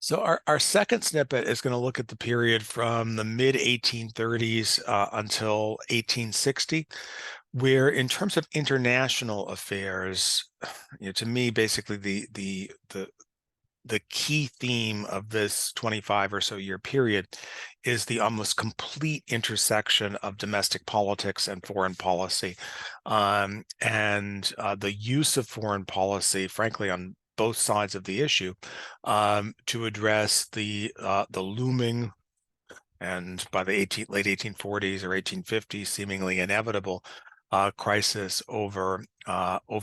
So our second snippet is going to look at the period from the mid 1830s until 1860, where in terms of international affairs, to me, basically the key theme of this 25 or so year period is the almost complete intersection of domestic politics and foreign policy, and the use of foreign policy, frankly, on both sides of the issue, to address the looming and by the late 1840s or 1850s, seemingly inevitable crisis over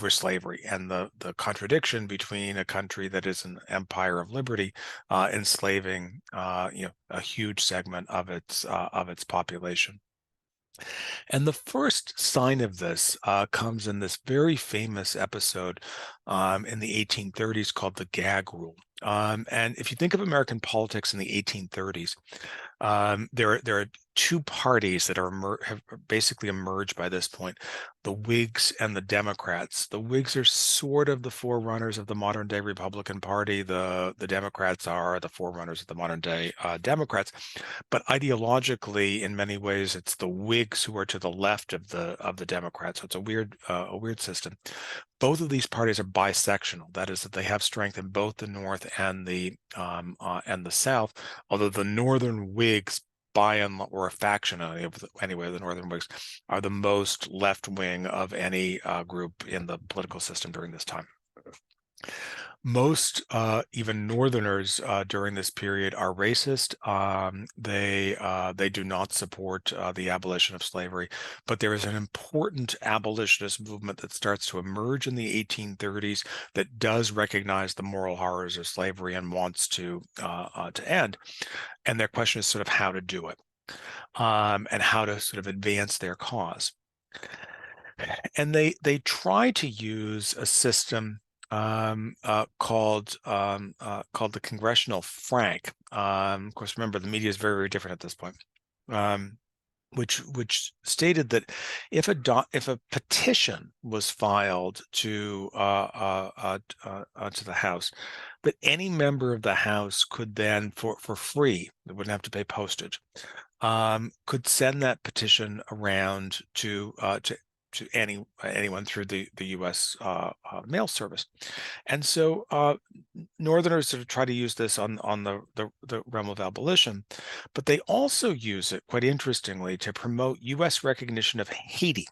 slavery and the contradiction between a country that is an empire of liberty enslaving a huge segment of its population. And the first sign of this comes in this very famous episode in the 1830s called the gag rule. And if you think of American politics in the 1830s, there are two parties that have basically emerged by this point: the Whigs and the Democrats. The Whigs are sort of the forerunners of the modern day Republican Party. The Democrats are the forerunners of the modern day Democrats. But ideologically, in many ways, it's the Whigs who are to the left of the Democrats. So it's a weird system. Both of these parties are bisectional. That is, that they have strength in both the North and the South. Although the Northern Whigs, or a faction anyway, the Northern Whigs are the most left wing of any group in the political system during this time. Most even Northerners during this period are racist. They do not support the abolition of slavery, but there is an important abolitionist movement that starts to emerge in the 1830s that does recognize the moral horrors of slavery and wants to end. And their question is sort of how to do it, and how to sort of advance their cause. And they try to use a system called the Congressional Frank. Of course, remember the media is very, very different at this point. Which stated that if a petition was filed to the House, that any member of the House could then, for free, they wouldn't have to pay postage, could send that petition around to anyone through the U.S. Mail service. And so Northerners sort of try to use this on the realm of abolition, but they also use it, quite interestingly, to promote U.S. recognition of Haiti.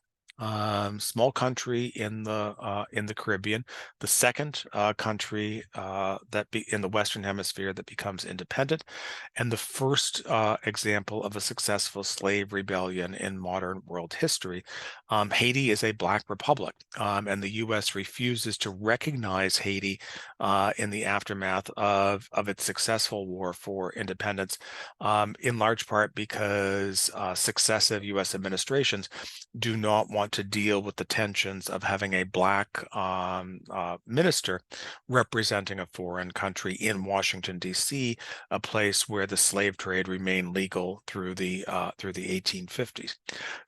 Small country in the Caribbean, the second country in the Western Hemisphere that becomes independent, and the first example of a successful slave rebellion in modern world history. Haiti is a Black republic, and the U.S. refuses to recognize Haiti in the aftermath of its successful war for independence, in large part because successive U.S. administrations do not want to deal with the tensions of having a Black minister representing a foreign country in Washington, D.C., a place where the slave trade remained legal through the 1850s.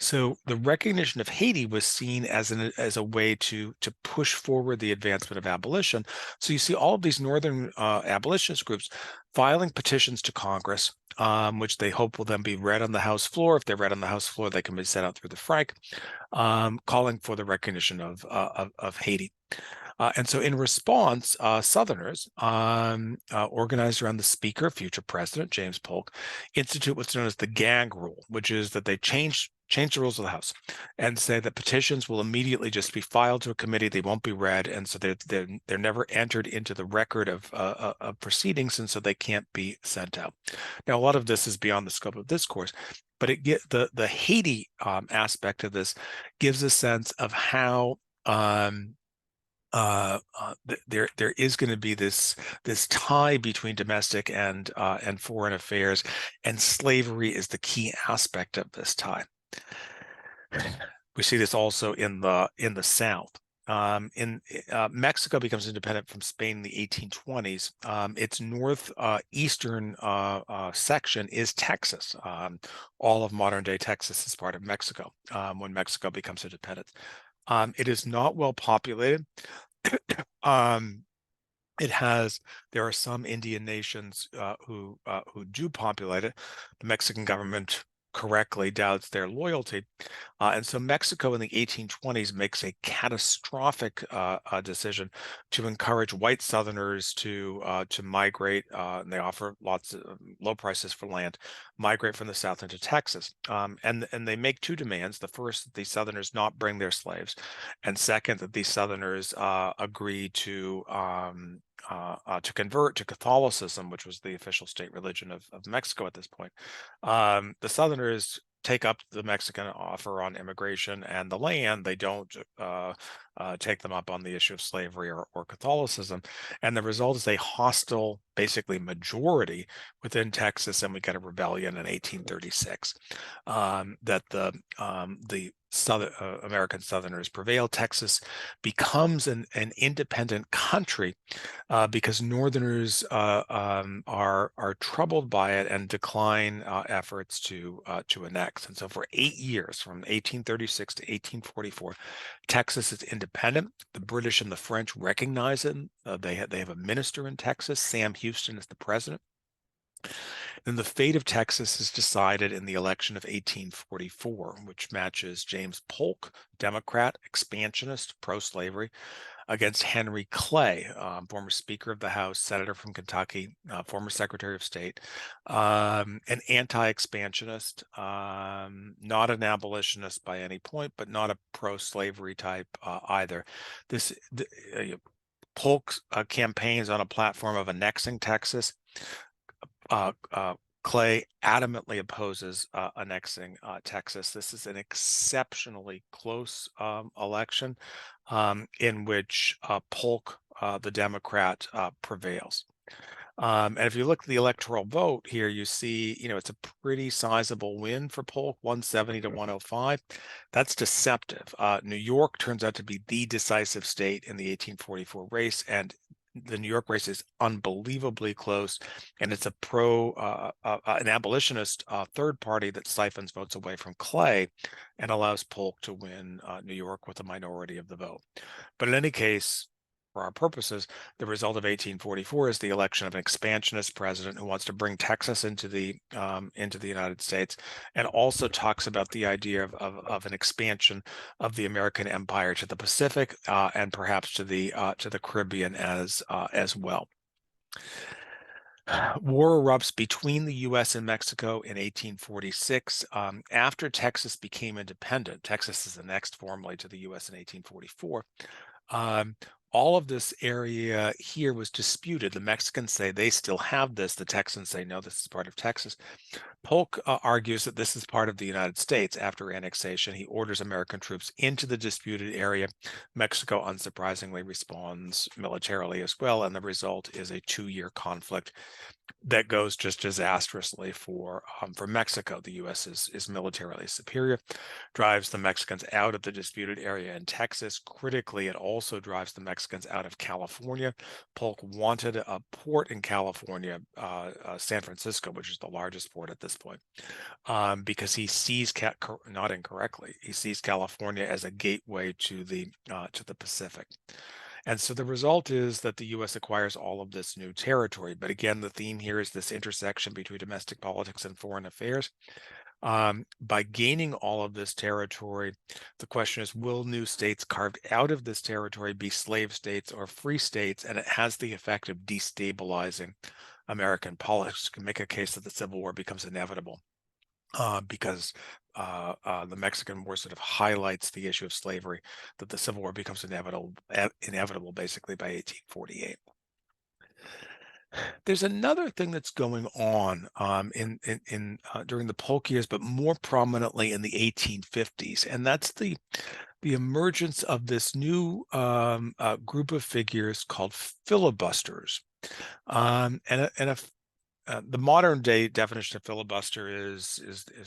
So the recognition of Haiti was seen as a way to push forward the advancement of abolition. So you see all of these Northern abolitionist groups filing petitions to Congress, which they hope will then be read on the House floor. If they're read on the House floor, they can be sent out through the Frank, calling for the recognition of Haiti. And so in response, Southerners, organized around the Speaker, future President James Polk, institute what's known as the gag rule, which is that they change the rules of the House and say that petitions will immediately just be filed to a committee. They won't be read, and so they're never entered into the record of proceedings, and so they can't be sent out. Now, a lot of this is beyond the scope of this course, but the Haiti aspect of this gives a sense of how there is going to be this tie between domestic and foreign affairs, and slavery is the key aspect of this tie. We see this also in the South. Mexico becomes independent from Spain in the 1820s. Its northeastern section is Texas. All of modern day Texas is part of Mexico when Mexico becomes independent. It is not well populated. There are some Indian nations who do populate it. The Mexican government correctly doubts their loyalty. And so Mexico in the 1820s makes a catastrophic decision to encourage white Southerners to migrate, and they offer lots of low prices for land, migrate from the South into Texas. And they make two demands. The first, that these Southerners not bring their slaves, and second, that these Southerners agree to convert to Catholicism, which was the official state religion of Mexico at this point. The Southerners take up the Mexican offer on immigration and the land. They don't take them up on the issue of slavery or Catholicism. And the result is a hostile, basically, majority within Texas, and we get a rebellion in 1836 that the American Southerners prevail. Texas becomes an independent country because Northerners are troubled by it and decline efforts to annex. And so, for 8 years, from 1836 to 1844, Texas is independent. The British and the French recognize it. They have a minister in Texas. Sam Houston is the president. Then the fate of Texas is decided in the election of 1844, which matches James Polk, Democrat, expansionist, pro-slavery, against Henry Clay, former Speaker of the House, Senator from Kentucky, former Secretary of State, an anti-expansionist, not an abolitionist by any point, but not a pro-slavery type either. Polk campaigns on a platform of annexing Texas. Clay adamantly opposes annexing Texas. This is an exceptionally close election in which Polk, the Democrat, prevails. And if you look at the electoral vote here, you see, it's a pretty sizable win for Polk, 170 to 105. That's deceptive. New York turns out to be the decisive state in the 1844 race, and the New York race is unbelievably close, and it's an abolitionist third party that siphons votes away from Clay and allows Polk to win New York with a minority of the vote. But in any case, for our purposes, the result of 1844 is the election of an expansionist president who wants to bring Texas into the United States, and also talks about the idea of an expansion of the American empire to the Pacific and perhaps to the Caribbean as well. War erupts between the U.S. and Mexico in 1846. After Texas became independent, Texas is annexed formally to the U.S. in 1844. All of this area here was disputed. The Mexicans say they still have this. The Texans say, no, this is part of Texas. Polk argues that this is part of the United States. After annexation, he orders American troops into the disputed area. Mexico, unsurprisingly, responds militarily as well, and the result is a 2-year conflict that goes just disastrously for Mexico. The U.S. is militarily superior, drives the Mexicans out of the disputed area in Texas. Critically, it also drives the Mexicans out of California. Polk wanted a port in California, San Francisco, which is the largest port at this point, because he sees, not incorrectly, he sees California as a gateway to the Pacific. And so the result is that the U.S. acquires all of this new territory. But again, the theme here is this intersection between domestic politics and foreign affairs. By gaining all of this territory, the question is, will new states carved out of this territory be slave states or free states? And it has the effect of destabilizing American politics. You can make a case that the Civil War becomes inevitable. Because the Mexican War sort of highlights the issue of slavery, that the Civil War becomes inevitable basically by 1848. There's another thing that's going on during the Polk years, but more prominently in the 1850s, and that's the emergence of this new group of figures called filibusters. The modern day definition of filibuster is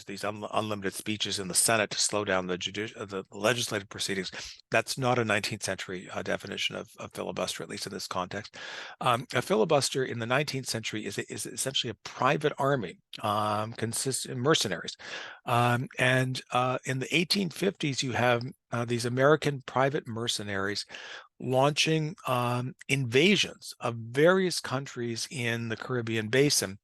these unlimited speeches in the Senate to slow down the legislative proceedings. That's not a 19th century definition of filibuster, at least in this context. A filibuster in the 19th century is essentially a private army, consists of mercenaries. And in the 1850s, you have these American private mercenaries launching invasions of various countries in the Caribbean basin,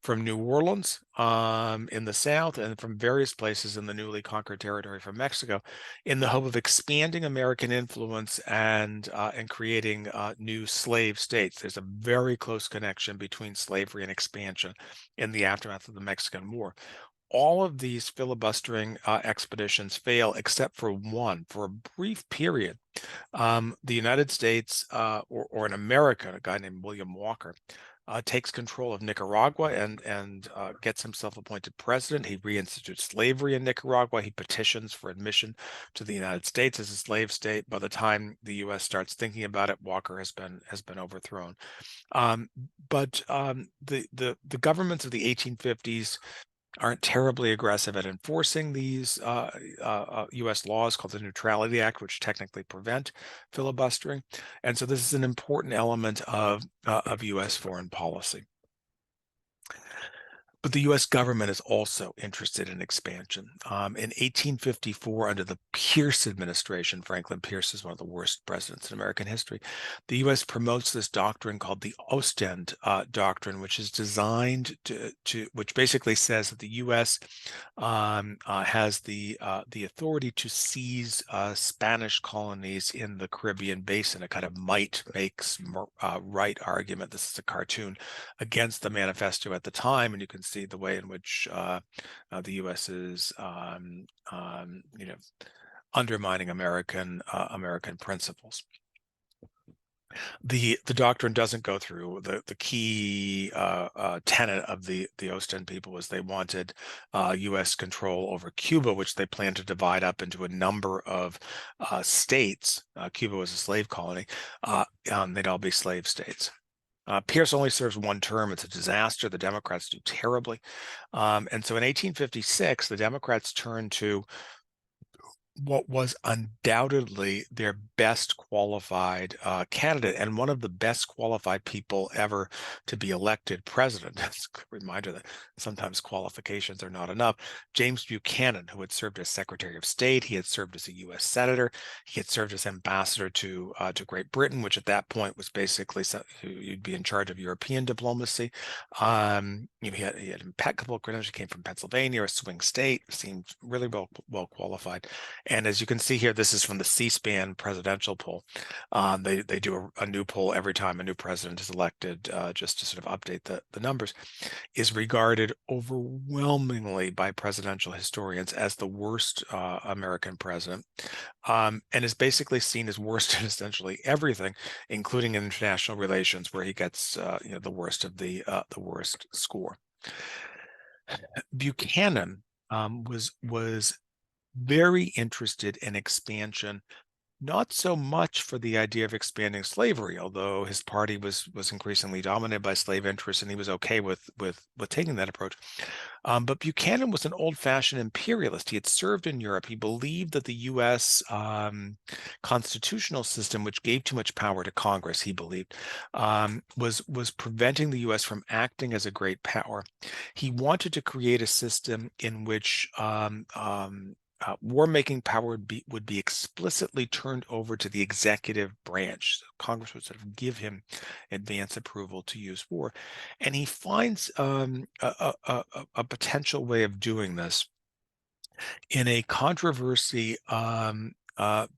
from New Orleans in the south, and from various places in the newly conquered territory from Mexico, in the hope of expanding American influence and creating new slave states. There's a very close connection between slavery and expansion in the aftermath of the Mexican War. All of these filibustering expeditions fail except for one. For a brief period, the United States, or an American, a guy named William Walker, takes control of Nicaragua and gets himself appointed president. He reinstitutes slavery in Nicaragua. He petitions for admission to the United States as a slave state. By the time the U.S. starts thinking about it, Walker has been overthrown. But the governments of the 1850s aren't terribly aggressive at enforcing these U.S. laws called the Neutrality Act, which technically prevent filibustering. And so this is an important element of U.S. foreign policy. But the U.S. government is also interested in expansion. In 1854, under the Pierce administration, Franklin Pierce is one of the worst presidents in American history, the U.S. promotes this doctrine called the Ostend Doctrine, which is designed which basically says that the U.S. Has the authority to seize Spanish colonies in the Caribbean basin, a kind of might makes right argument. This is a cartoon against the manifesto at the time, and you can see the way in which the U.S. is, undermining American principles. The doctrine doesn't go through. The key tenet of the Ostend people was they wanted U.S. control over Cuba, which they planned to divide up into a number of states. Cuba was a slave colony. They'd all be slave states. Pierce only serves one term. It's a disaster. The Democrats do terribly. And so in 1856, the Democrats turned to what was undoubtedly their best qualified candidate, and one of the best qualified people ever to be elected president. That's a good reminder that sometimes qualifications are not enough. James Buchanan, who had served as Secretary of State, he had served as a U.S. Senator, he had served as ambassador to Great Britain, which at that point was basically you'd be in charge of European diplomacy. He had impeccable credentials. He came from Pennsylvania, a swing state, seemed really well qualified. And as you can see here, this is from the C-SPAN presidential poll. They do a new poll every time a new president is elected, just to sort of update the numbers. Is regarded overwhelmingly by presidential historians as the worst American president, and is basically seen as worst in essentially everything, including in international relations, where he gets the worst of the worst score. Buchanan was very interested in expansion, not so much for the idea of expanding slavery, although his party was increasingly dominated by slave interests, and he was okay with taking that approach. But Buchanan was an old-fashioned imperialist. He had served in Europe. He believed that the U.S. Constitutional system, which gave too much power to Congress, he believed, was preventing the U.S. from acting as a great power. He wanted to create a system in which war-making power would be explicitly turned over to the executive branch. So Congress would sort of give him advance approval to use war, and he finds a potential way of doing this in a controversy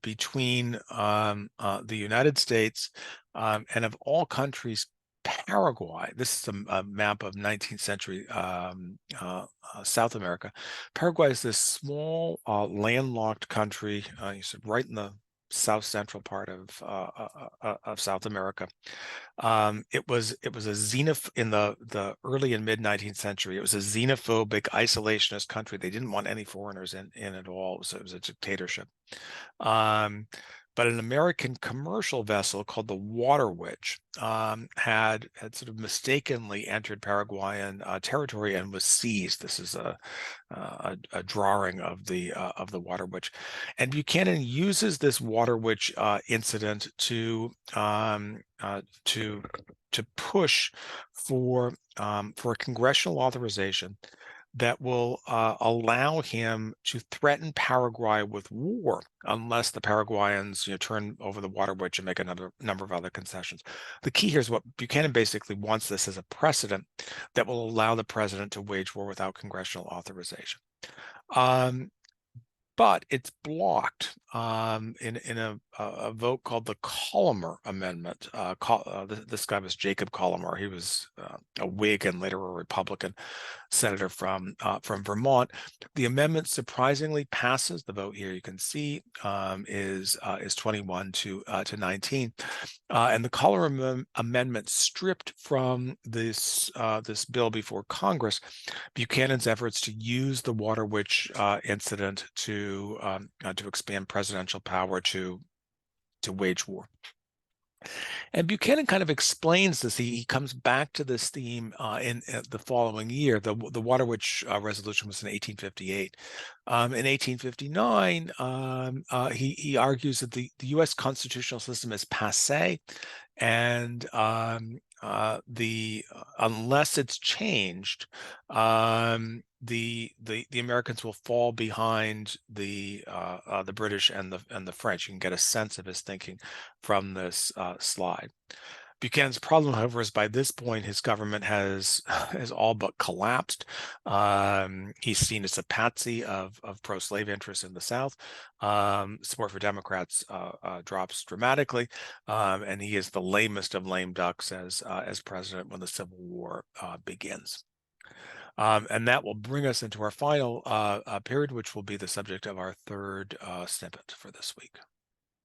between the United States and, of all countries, Paraguay. This is a map of 19th century South America. Paraguay is this small landlocked country, right in the south central part of South America. It was a in the early and mid 19th century. It was a xenophobic, isolationist country. They didn't want any foreigners in at all. It was a dictatorship. But an American commercial vessel called the Water Witch had sort of mistakenly entered Paraguayan territory and was seized. This is a drawing of the Water Witch, and Buchanan uses this Water Witch incident to push for a congressional authorization that will allow him to threaten Paraguay with war unless the Paraguayans, turn over the water witch and make another number of other concessions. The key here is what Buchanan basically wants this as a precedent that will allow the president to wage war without congressional authorization. But it's blocked in a vote called the Columnar Amendment. This guy was Jacob Columnar. He was a Whig and later a Republican senator from Vermont. The amendment surprisingly passes. The vote here you can see is 21 to 19, and the Columnar Amendment stripped from this bill before Congress Buchanan's efforts to use the Water Witch incident to expand presidential power to wage war. And Buchanan kind of explains this. He comes back to this theme in the following year. The Water Witch resolution was in 1858. In 1859, he argues that the U.S. constitutional system is passé, and unless it's changed, the Americans will fall behind the British and the French. You can get a sense of his thinking from this slide. Buchanan's problem, however, is by this point his government has all but collapsed. He's seen as a patsy of pro-slave interests in the South. Support for Democrats drops dramatically, and he is the lamest of lame ducks as president when the Civil War begins. And that will bring us into our final period, which will be the subject of our third snippet for this week.